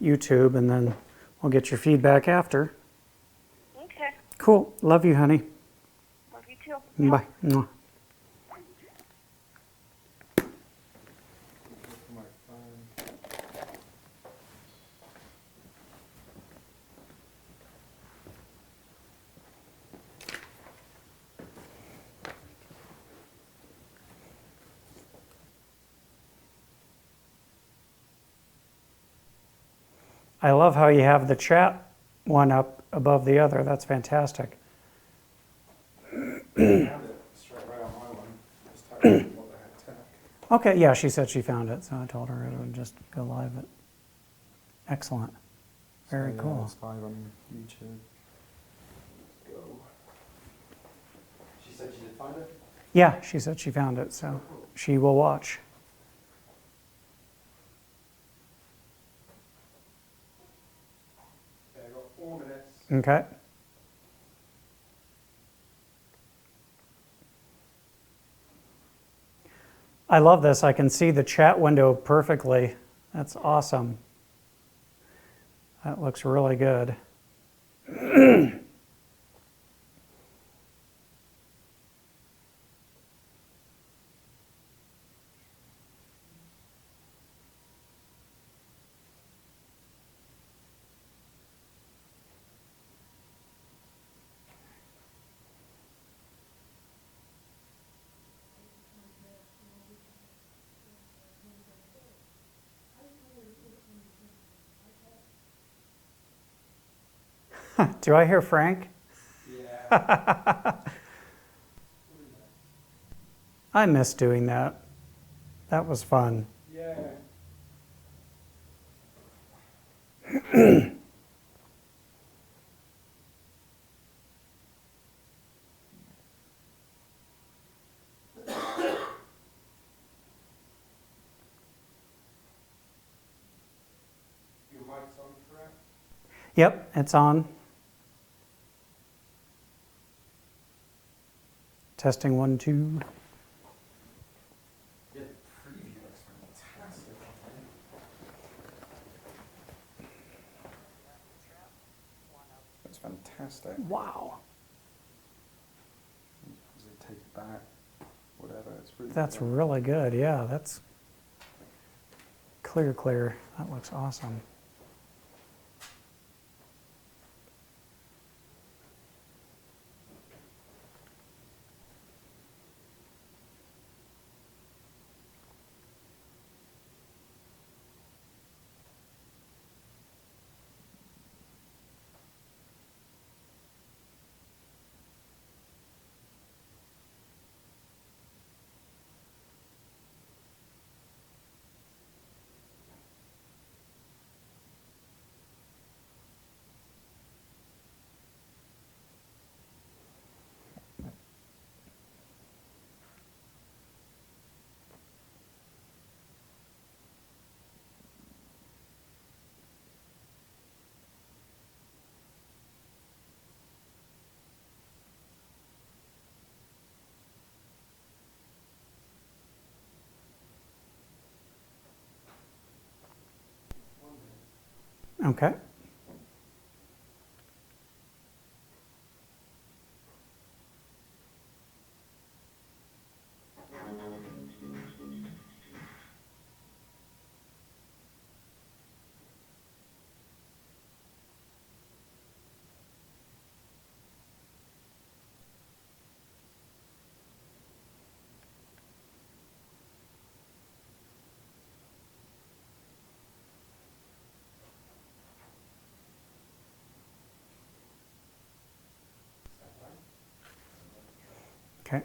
YouTube, and then we'll get your feedback after. Okay. Cool. Love you, honey. Love you too. Bye. Mwah. I love how you have the chat one up above the other. That's fantastic. Okay, yeah, she said she found it, so I told her it would just go live. Excellent. Very cool. It's live on YouTube. Go. She said she did find it? Yeah, she said she found it, so she will watch. Okay, I got 4 minutes. Okay. I love this. I can see the chat window perfectly. That's awesome. That looks really good. Do I hear Frank? Yeah. I miss doing that. That was fun. Yeah. Your mic's on, correct? Yep, it's on. Testing 1, 2. Yeah, the preview looks fantastic. That's fantastic. Wow. Does it take it back? Whatever. It's really That's good. really good. Yeah, that's clear, clear. That looks awesome. Okay. Okay.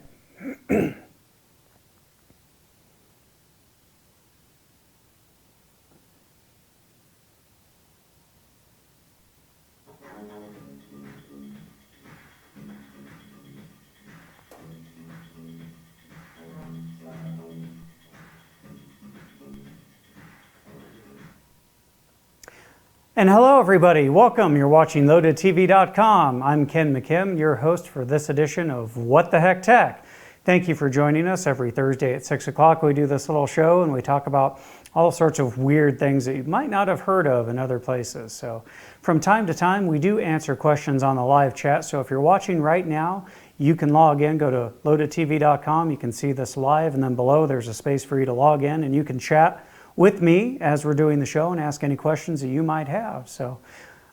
And hello, everybody. Welcome. You're watching LoadedTV.com. I'm Ken McKim, your host for this edition of What the Heck Tech. Thank you for joining us every Thursday at 6 o'clock. We do this little show and we talk about all sorts of weird things that you might not have heard of in other places. So from time to time, we do answer questions on the live chat. So if you're watching right now, you can log in, go to LoadedTV.com. You can see this live, and then below there's a space for you to log in, and you can chat with me as we're doing the show and ask any questions that you might have. So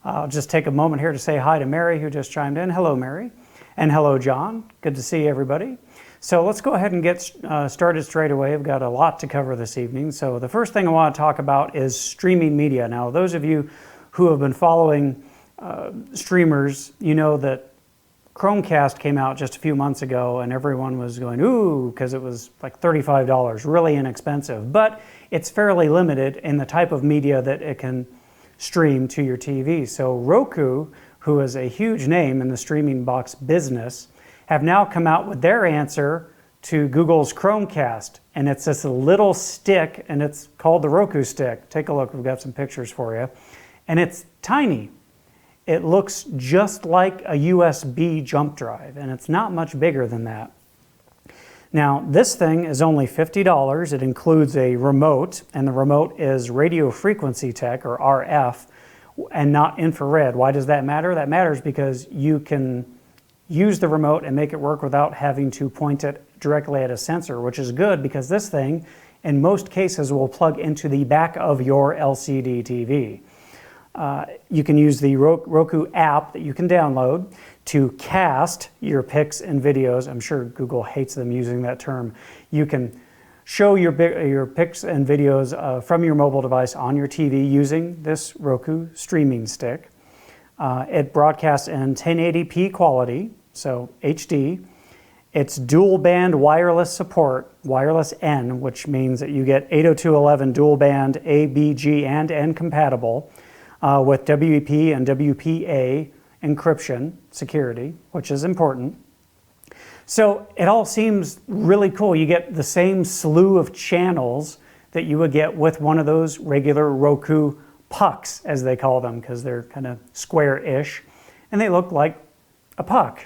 I'll just take a moment here to say hi to Mary, who just chimed in. Hello, Mary. And hello, John. Good to see everybody. So let's go ahead and get started straight away. I've got a lot to cover this evening. So the first thing I want to talk about is streaming media. Now, those of you who have been following streamers, you know that Chromecast came out just a few months ago, and everyone was going, ooh, because it was like $35, really inexpensive. But it's fairly limited in the type of media that it can stream to your TV. So Roku, who is a huge name in the streaming box business, have now come out with their answer to Google's Chromecast. And it's this little stick, and it's called the Roku stick. Take a look, we've got some pictures for you. And it's tiny. It looks just like a USB jump drive, and it's not much bigger than that. Now, this thing is only $50. It includes a remote, and the remote is radio frequency tech, or RF, and not infrared. Why does that matter? That matters because you can use the remote and make it work without having to point it directly at a sensor, which is good because this thing, in most cases, will plug into the back of your LCD TV. You can use the Roku app that you can download to cast your pics and videos. I'm sure Google hates them using that term. You can show your pics and videos from your mobile device on your TV using this Roku streaming stick. It broadcasts in 1080p quality, so HD. It's dual band wireless support, wireless N, which means that you get 802.11 dual band A, B, G, and N compatible with WEP and WPA encryption security, which is important. So it all seems really cool. You get the same slew of channels that you would get with one of those regular Roku pucks, as they call them, because they're kind of square-ish, and they look like a puck.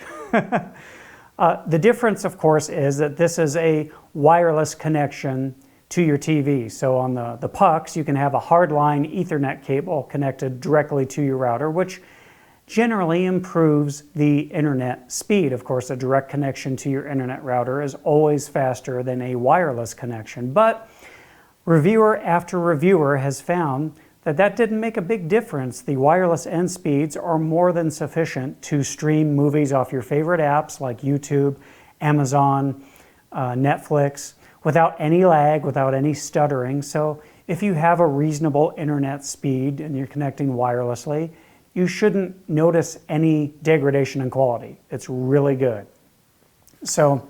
The difference, of course, is that this is a wireless connection to your TV. So on the pucks, you can have a hardline Ethernet cable connected directly to your router, which generally improves the internet speed. Of course, a direct connection to your internet router is always faster than a wireless connection. But reviewer after reviewer has found that that didn't make a big difference. The wireless end speeds are more than sufficient to stream movies off your favorite apps like YouTube, Amazon, Netflix, without any lag, without any stuttering. So if you have a reasonable internet speed and you're connecting wirelessly, you shouldn't notice any degradation in quality. It's really good. So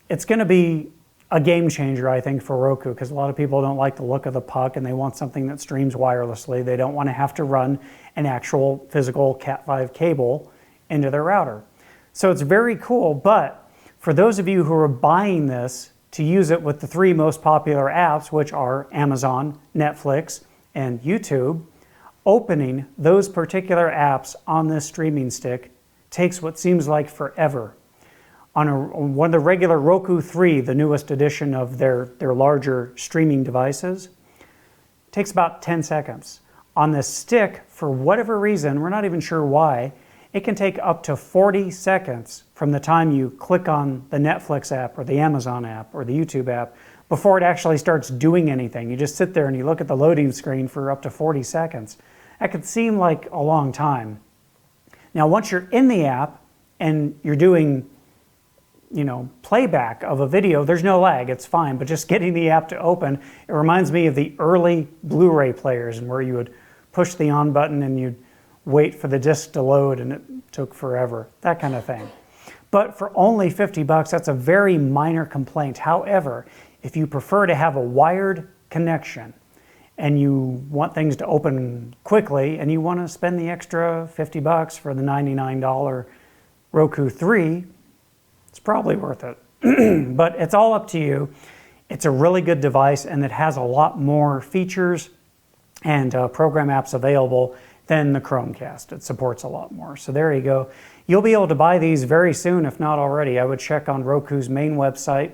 it's going to be a game changer, I think, for Roku, because a lot of people don't like the look of the puck and they want something that streams wirelessly. They don't want to have to run an actual physical Cat5 cable into their router. So it's very cool, but for those of you who are buying this to use it with the three most popular apps, which are Amazon, Netflix, and YouTube, opening those particular apps on this streaming stick takes what seems like forever. On one of the regular Roku 3, the newest edition of their larger streaming devices, takes about 10 seconds. On this stick, for whatever reason, we're not even sure why, it can take up to 40 seconds from the time you click on the Netflix app or the Amazon app or the YouTube app before it actually starts doing anything. You just sit there and you look at the loading screen for up to 40 seconds. That could seem like a long time. Now, once you're in the app and you're doing playback of a video, there's no lag, it's fine, but just getting the app to open, it reminds me of the early Blu-ray players and where you would push the on button and you'd wait for the disc to load and it took forever, that kind of thing. But for only $50, that's a very minor complaint. However, if you prefer to have a wired connection and you want things to open quickly and you want to spend the extra $50 for the $99 Roku 3, it's probably worth it. But it's all up to you. It's a really good device and it has a lot more features and program apps available than the Chromecast. It supports a lot more. So there you go. You'll be able to buy these very soon, if not already. I would check on Roku's main website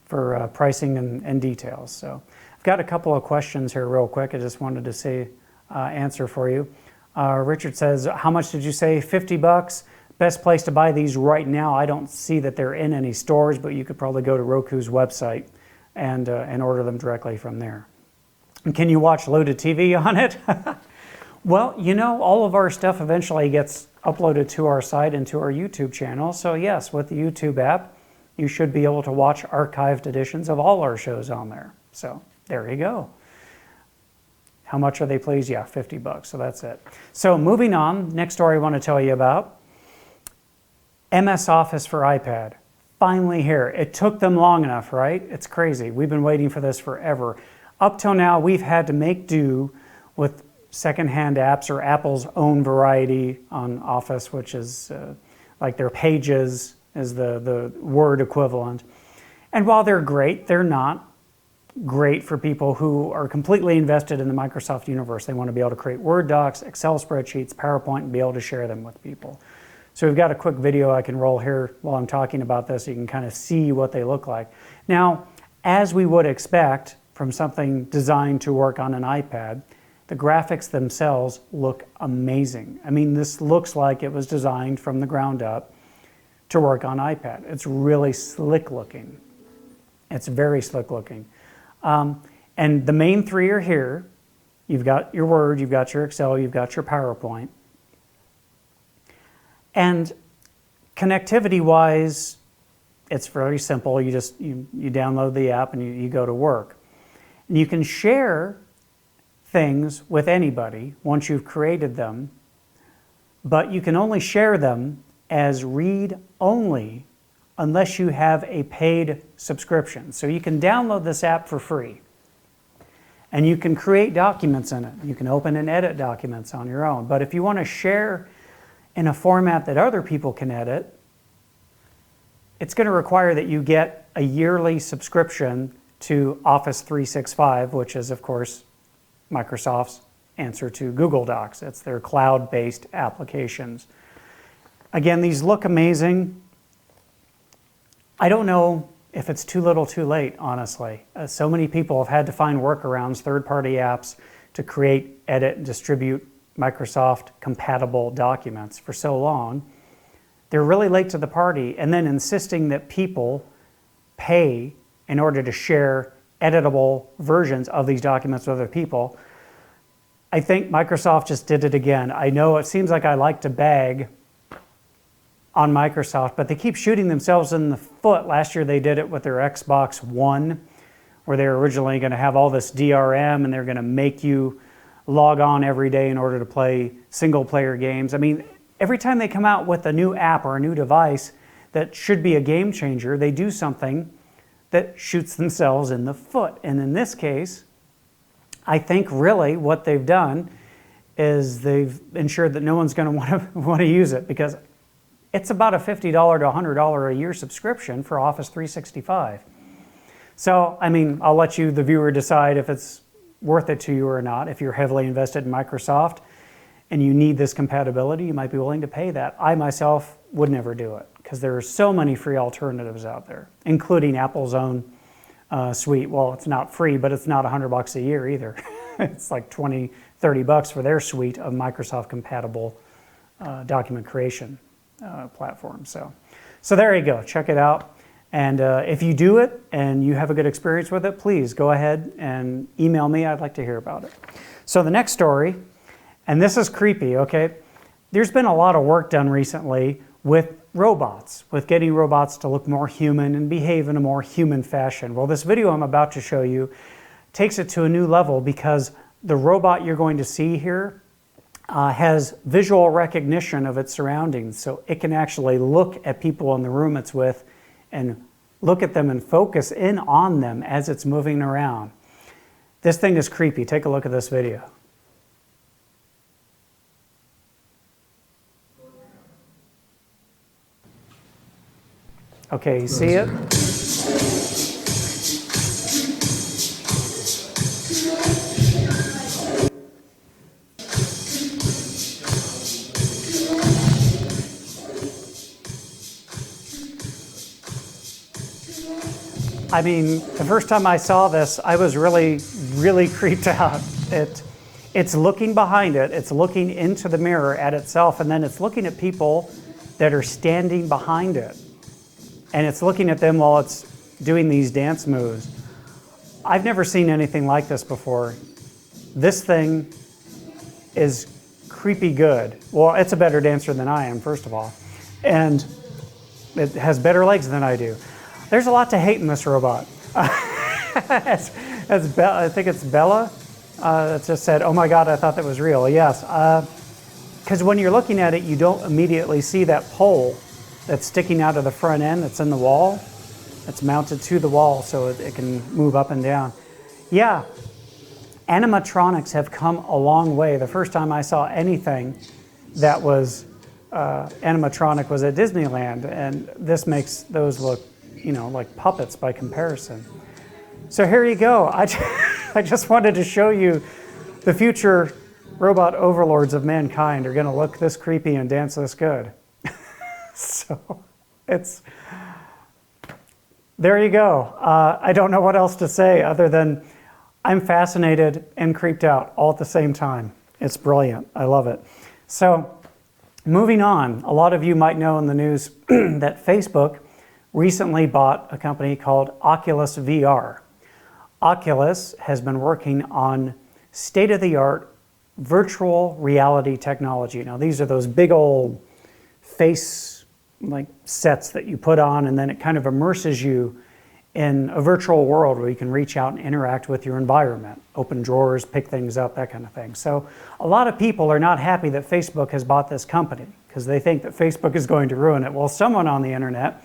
for pricing and details. So I've got a couple of questions here real quick. I just wanted to say answer for you. Richard says, how much did you say? $50. Best place to buy these right now. I don't see that they're in any stores, but you could probably go to Roku's website and order them directly from there. And can you watch Loaded TV on it? Well, you know, all of our stuff eventually gets uploaded to our site and to our YouTube channel. So yes, with the YouTube app, you should be able to watch archived editions of all our shows on there. So there you go. How much are they, please? Yeah, $50. So that's it. So moving on, next story I want to tell you about. MS Office for iPad. Finally here. It took them long enough, right? It's crazy. We've been waiting for this forever. Up till now, we've had to make do with secondhand apps or Apple's own variety on Office, which is like their Pages is the Word equivalent. And while they're great, they're not great for people who are completely invested in the Microsoft universe. They want to be able to create Word docs, Excel spreadsheets, PowerPoint, and be able to share them with people. So we've got a quick video I can roll here while I'm talking about this so you can kind of see what they look like. Now, as we would expect from something designed to work on an iPad, the graphics themselves look amazing. I mean, this looks like it was designed from the ground up to work on iPad. It's really slick looking. It's very slick looking. And the main three are here. You've got your Word, you've got your Excel, you've got your PowerPoint. And connectivity-wise, it's very simple. You just you download the app and you go to work. And you can share things with anybody once you've created them, but you can only share them as read-only unless you have a paid subscription. So you can download this app for free, and you can create documents in it. You can open and edit documents on your own. But if you want to share in a format that other people can edit, it's going to require that you get a yearly subscription to Office 365, which is, of course, Microsoft's answer to Google Docs. It's their cloud-based applications. Again, these look amazing. I don't know if it's too little too late, honestly. So many people have had to find workarounds, third-party apps, to create, edit, and distribute Microsoft-compatible documents for so long. They're really late to the party, and then insisting that people pay in order to share editable versions of these documents with other people. I think Microsoft just did it again. I know it seems like I like to bag on Microsoft, but they keep shooting themselves in the foot. Last year they did it with their Xbox One, where they were originally going to have all this DRM and they're going to make you log on every day in order to play single-player games. I mean, every time they come out with a new app or a new device that should be a game changer, they do something that shoots themselves in the foot. And in this case, I think really what they've done is they've ensured that no one's going to want to use it, because it's about a $50 to $100 a year subscription for Office 365. So, I mean, I'll let you, the viewer, decide if it's worth it to you or not. If you're heavily invested in Microsoft and you need this compatibility, you might be willing to pay that. I myself would never do it, because there are so many free alternatives out there, including Apple's own suite. Well, it's not free, but it's not $100 a year either. It's like $20, $30 for their suite of Microsoft compatible document creation platforms. So there you go. Check it out. And if you do it and you have a good experience with it, please go ahead and email me. I'd like to hear about it. So the next story, and this is creepy, okay? There's been a lot of work done recently with robots, with getting robots to look more human and behave in a more human fashion. Well, this video I'm about to show you takes it to a new level, because the robot you're going to see here has visual recognition of its surroundings. So it can actually look at people in the room it's with and look at them and focus in on them as it's moving around. This thing is creepy. Take a look at this video. Okay, you see it? I mean, the first time I saw this, I was really, really creeped out. It's looking behind it, it's looking into the mirror at itself, and then it's looking at people that are standing behind it. And it's looking at them while it's doing these dance moves. I've never seen anything like this before. This thing is creepy good. Well, it's a better dancer than I am, first of all. And it has better legs than I do. There's a lot to hate in this robot. I think it's Bella that just said, oh my God, I thought that was real. Yes, because when you're looking at it, you don't immediately see that pole that's sticking out of the front end that's in the wall. It's mounted to the wall so it can move up and down. Yeah, animatronics have come a long way. The first time I saw anything that was animatronic was at Disneyland, and this makes those look, you know, like puppets by comparison. So here you go. I just wanted to show you the future robot overlords of mankind are going to look this creepy and dance this good. So there you go. I don't know what else to say other than I'm fascinated and creeped out all at the same time. It's brilliant. I love it. So moving on, a lot of you might know in the news that Facebook recently bought a company called Oculus VR. Oculus has been working on state-of-the-art virtual reality technology. Now these are those big old face like sets that you put on, and then it kind of immerses you in a virtual world where you can reach out and interact with your environment, open drawers, pick things up, that kind of thing. So a lot of people are not happy that Facebook has bought this company because they think that Facebook is going to ruin it. Well, someone on the internet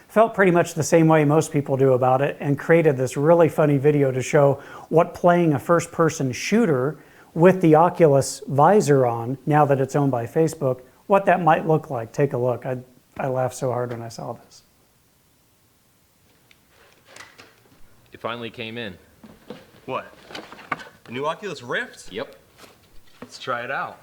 felt pretty much the same way most people do about it and created this really funny video to show what playing a first-person shooter with the Oculus visor on, now that it's owned by Facebook, what that might look like. Take a look. I laughed so hard when I saw this. It finally came in. What? The new Oculus Rift? Yep. Let's try it out.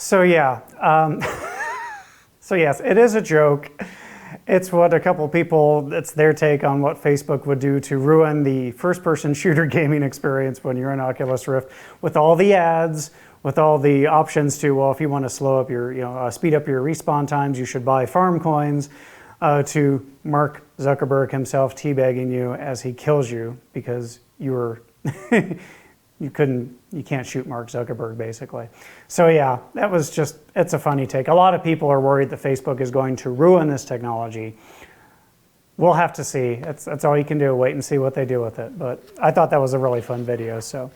So yeah, so yes, it is a joke. It's what a couple people, it's their take on what Facebook would do to ruin the first-person shooter gaming experience when you're in Oculus Rift, with all the ads, with all the options to, well, if you want to slow up your, speed up your respawn times, you should buy farm coins, to Mark Zuckerberg himself teabagging you as he kills you because you were, you can't shoot Mark Zuckerberg, basically. So yeah, that was just, it's a funny take. A lot of people are worried that Facebook is going to ruin this technology. We'll have to see. That's all you can do, wait and see what they do with it. But I thought that was a really fun video. So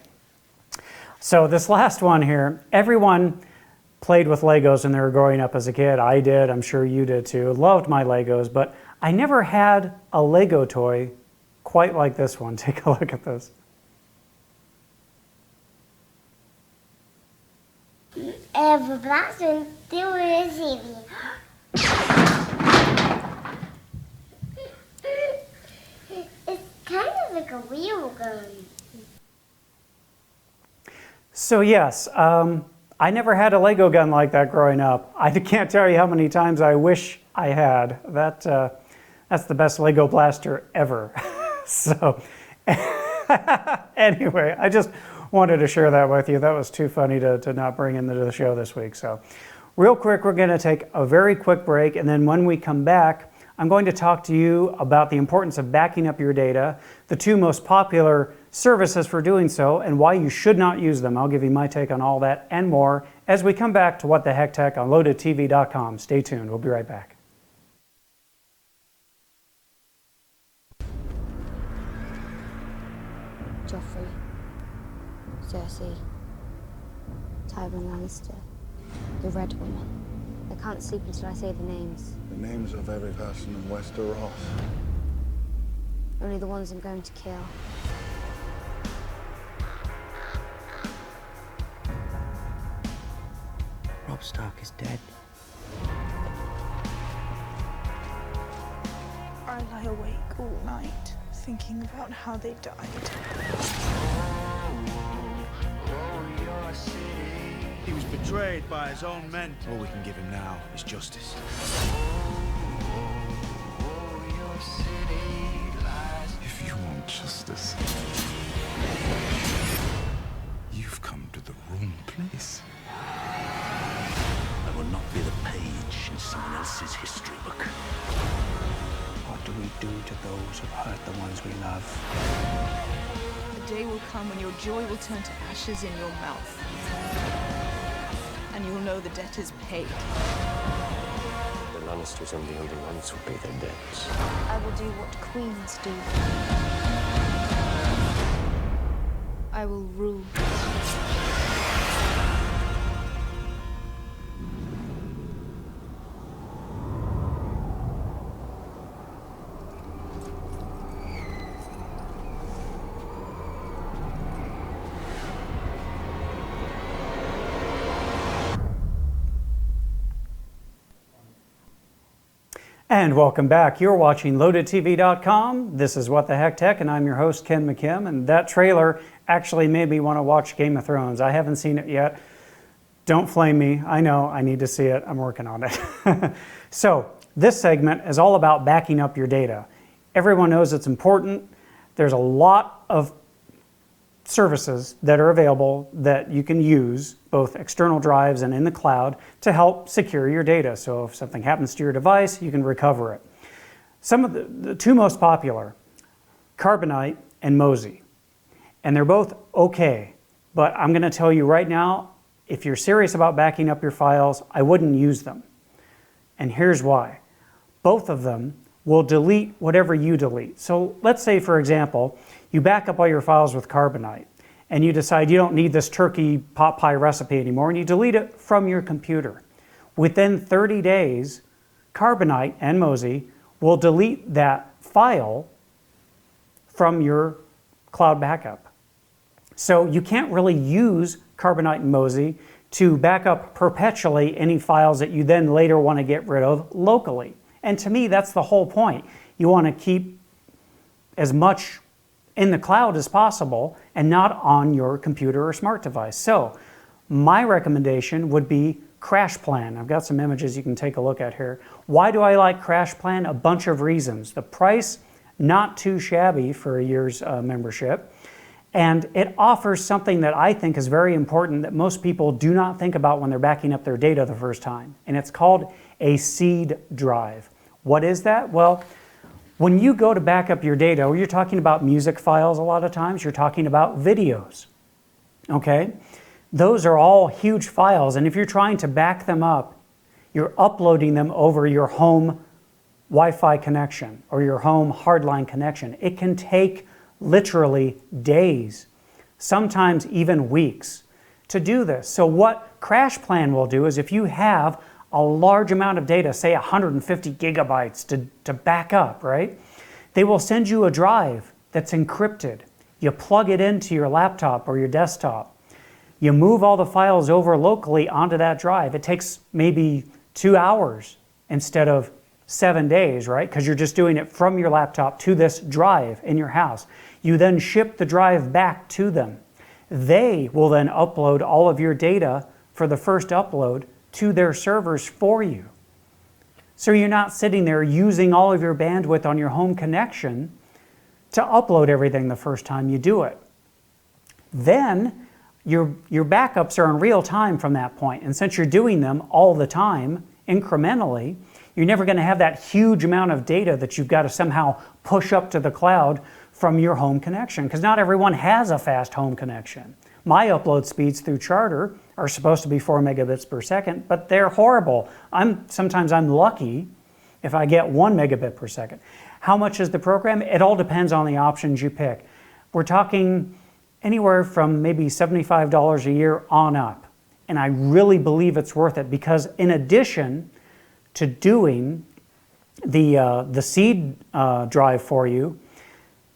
this last one here, everyone played with Legos when they were growing up as a kid. I did, I'm sure you did too. Loved my Legos, but I never had a Lego toy quite like this one. Take a look at this. Verplaatsen TV. It's kind of like a real gun. So yes, I never had a Lego gun like that growing up. I can't tell you how many times I wish I had. That's the best Lego blaster ever. So anyway, I just wanted to share that with you. That was too funny to not bring into the show this week. So real quick, we're going to take a very quick break, and then when we come back, I'm going to talk to you about the importance of backing up your data, the two most popular services for doing so, and why you should not use them. I'll give you my take on all that and more as we come back to What the Heck Tech on LoadedTV.com. Stay tuned. We'll be right back. Joffrey, Cersei, Tywin Lannister, the Red Woman. I can't sleep until I say the names. The names of every person in Westeros. Only the ones I'm going to kill. Robb Stark is dead. I lie awake all night, thinking about how they died. He was betrayed by his own men. All we can give him now is justice. If you want justice, you've come to the wrong place. I will not be the page in someone else's history book. What do we do to those who hurt the ones we love? The day will come when your joy will turn to ashes in your mouth. And you'll know the debt is paid. The Lannisters and the Elder Ones will pay their debts. I will do what queens do. I will rule. And welcome back. You're watching LoadedTV.com. This is What the Heck Tech, and I'm your host, Ken McKim. And that trailer actually made me want to watch Game of Thrones. I haven't seen it yet. Don't flame me. I know I need to see it. I'm working on it. So this segment is all about backing up your data. Everyone knows it's important. There's a lot of services that are available that you can use, both external drives and in the cloud, to help secure your data. So if something happens to your device, you can recover it. Some of the two most popular, Carbonite and Mozy. And they're both okay, but I'm going to tell you right now, if you're serious about backing up your files, I wouldn't use them. And here's why. Both of them will delete whatever you delete. So let's say, for example, you back up all your files with Carbonite and you decide you don't need this turkey pot pie recipe anymore and you delete it from your computer. Within 30 days, Carbonite and Mozy will delete that file from your cloud backup. So you can't really use Carbonite and Mozy to back up perpetually any files that you then later want to get rid of locally. And to me, that's the whole point. You want to keep as much in the cloud as possible and not on your computer or smart device. So my recommendation would be Crash Plan. I've got some images you can take a look at here. Why do I like Crash Plan? A bunch of reasons. The price, not too shabby for a year's membership. And it offers something that I think is very important that most people do not think about when they're backing up their data the first time. And it's called a seed drive. What is that? Well, when you go to back up your data, or you're talking about music files a lot of times, you're talking about videos, okay? Those are all huge files, and if you're trying to back them up, you're uploading them over your home Wi-Fi connection or your home hardline connection. It can take literally days, sometimes even weeks, to do this. So what Crash Plan will do is if you have a large amount of data, say 150 gigabytes to back up, right? They will send you a drive that's encrypted. You plug it into your laptop or your desktop. You move all the files over locally onto that drive. It takes maybe 2 hours instead of 7 days, right? Because you're just doing it from your laptop to this drive in your house. You then ship the drive back to them. They will then upload all of your data for the first upload to their servers for you. So you're not sitting there using all of your bandwidth on your home connection to upload everything the first time you do it. Then your backups are in real time from that point. And since you're doing them all the time, incrementally, you're never going to have that huge amount of data that you've got to somehow push up to the cloud from your home connection, because not everyone has a fast home connection. My upload speeds through Charter are supposed to be 4 megabits per second, but they're horrible. Sometimes I'm lucky if I get 1 megabit per second. How much is the program? It all depends on the options you pick. We're talking anywhere from maybe $75 a year on up. And I really believe it's worth it, because in addition to doing the seed drive for you,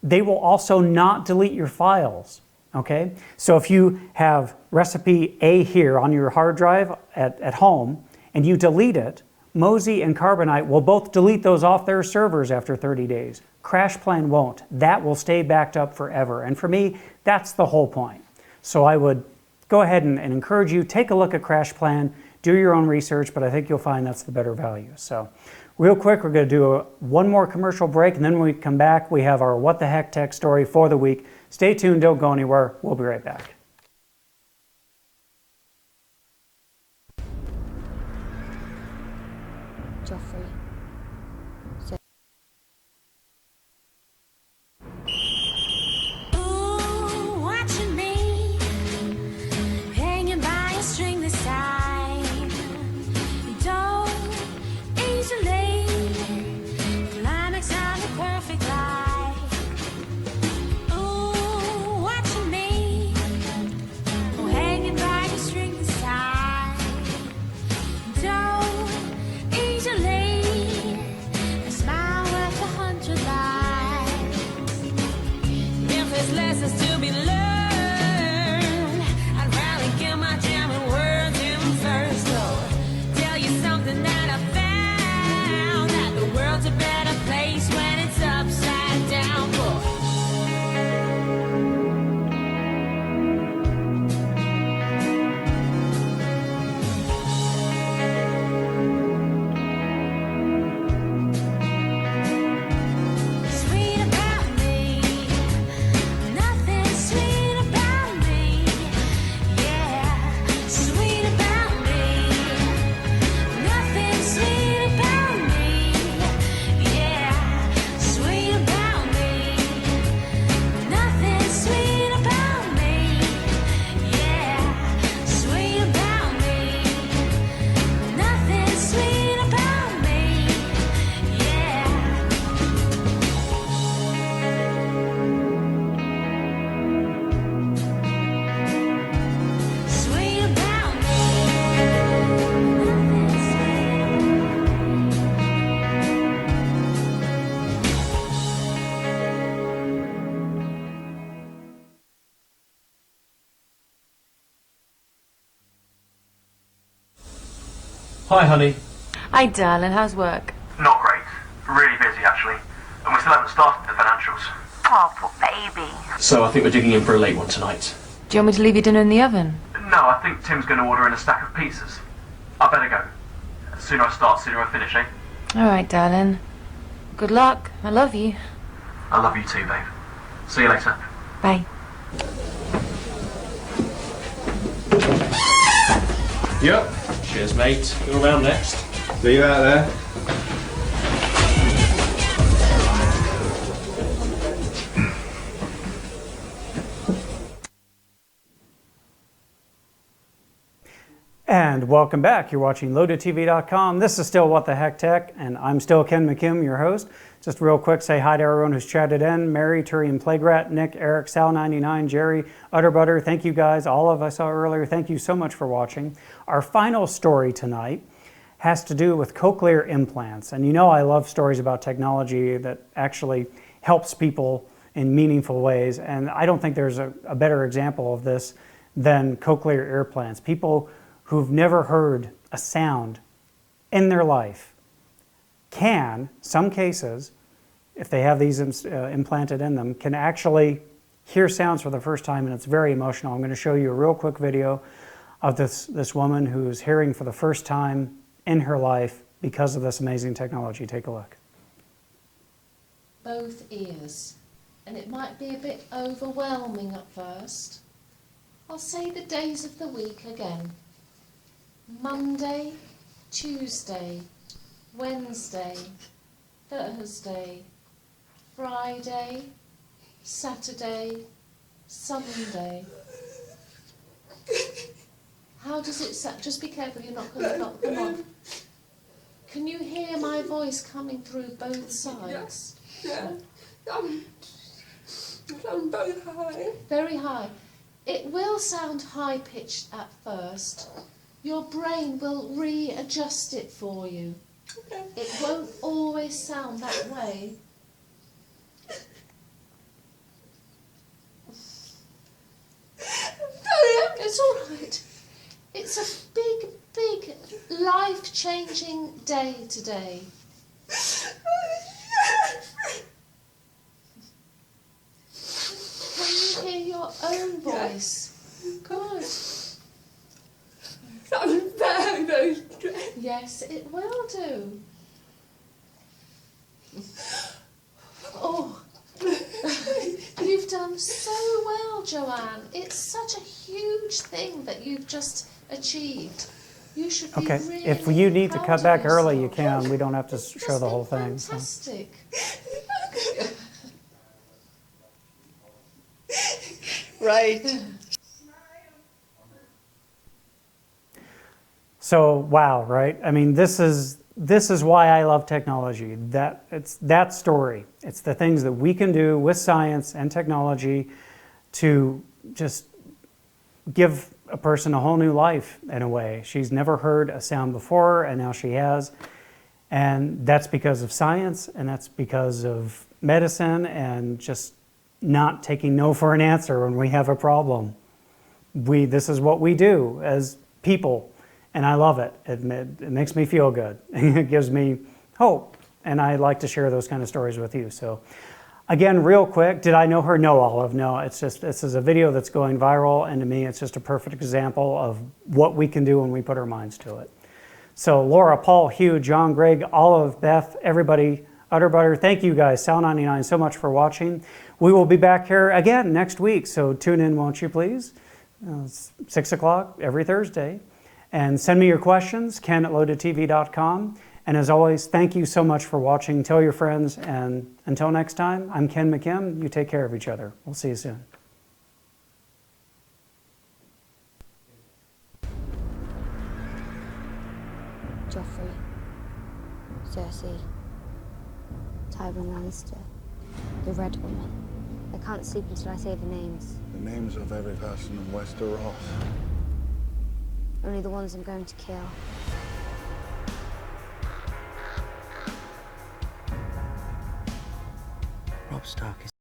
they will also not delete your files. Okay? So if you have recipe A here on your hard drive at home and you delete it, Mosey and Carbonite will both delete those off their servers after 30 days. CrashPlan won't. That will stay backed up forever. And for me, that's the whole point. So I would go ahead and encourage you, take a look at CrashPlan, do your own research, but I think you'll find that's the better value. So real quick, we're going to do one more commercial break, and then when we come back, we have our What the Heck Tech story for the week. Stay tuned, don't go anywhere. We'll be right back. Joffrey. Ooh, watching me, hanging by a string this side. Don't easily climax on the perfect life. Ooh, watching me, hanging by a string this side. Don't easily a smile worth 100 lives. If there's lessons to be learned, I'd rather get my jamming words in first. Oh, tell you something that I found, that the world's a better place when it's upside down, boy. Sweet about me, nothing sweet about me, yeah. Sweet about me, nothing sweet about me, yeah. Sweet about me, nothing sweet about me, yeah. Sweet about me, nothing sweet about me, yeah. Sweet about me, nothing sweet. Hi, honey. Hi, darling. How's work? Not great. Really busy, actually. And we still haven't started the financials. Oh, poor baby. So I think we're digging in for a late one tonight. Do you want me to leave your dinner in the oven? No, I think Tim's going to order in a stack of pizzas. I better go. The sooner I start, sooner I finish, eh? All right, darling. Good luck. I love you. I love you too, babe. See you later. Bye. Yep. Cheers, mate. You're around next. See you out there. And welcome back. You're watching LoadedTV.com. This is still What the Heck Tech, and I'm still Ken McKim, your host. Just real quick, say hi to everyone who's chatted in. Mary, Turian Plaguerat, Nick, Eric, Sal99, Jerry, Utterbutter. Thank you guys. All of us saw earlier. Thank you so much for watching. Our final story tonight has to do with cochlear implants. And you know I love stories about technology that actually helps people in meaningful ways. And I don't think there's a better example of this than cochlear implants. People who've never heard a sound in their life can, some cases, if they have these implanted in them, can actually hear sounds for the first time, and it's very emotional. I'm going to show you a real quick video of this woman who's hearing for the first time in her life because of this amazing technology. Take a look. Both ears, and it might be a bit overwhelming at first. I'll say the days of the week again. Monday, Tuesday, Wednesday, Thursday, Friday, Saturday, Sunday. How does it sound? Just be careful, you're not going to knock them off. Can you hear my voice coming through both sides? Yeah. Sound very high. Very high. It will sound high-pitched at first. Your brain will readjust it for you. Okay. It won't always sound that way. It's all right. It's a big, big, life-changing day today. Can you hear your own voice? Good. Sounds very, very strange. Yes, it will do. Oh, you've done so well, Joanne. It's such a huge thing that you've just achieved. You should be Okay, really if you need to proud cut of back early, you yourself. can. We don't have to show the whole thing. So. Fantastic. Right. So wow, right? I mean, this is why I love technology. It's that story. It's the things that we can do with science and technology to just give a person a whole new life in a way. She's never heard a sound before, and now she has. And that's because of science, and that's because of medicine, and just not taking no for an answer when we have a problem. This is what we do as people. And I love it. It makes me feel good. It gives me hope. And I like to share those kind of stories with you. So again, real quick, did I know her? No, Olive. No, it's just, this is a video that's going viral. And to me, it's just a perfect example of what we can do when we put our minds to it. So Laura, Paul, Hugh, John, Greg, Olive, Beth, everybody, Utterbutter, thank you guys, Sal99, so much for watching. We will be back here again next week. So tune in, won't you please? It's 6 o'clock every Thursday. And send me your questions, ken@loadedtv.com. And as always, thank you so much for watching. Tell your friends. And until next time, I'm Ken McKim. You take care of each other. We'll see you soon. Joffrey, Cersei, Tywin Lannister, the Red Woman. I can't sleep until I say the names. The names of every person in Westeros. Only the ones I'm going to kill. Robb Stark is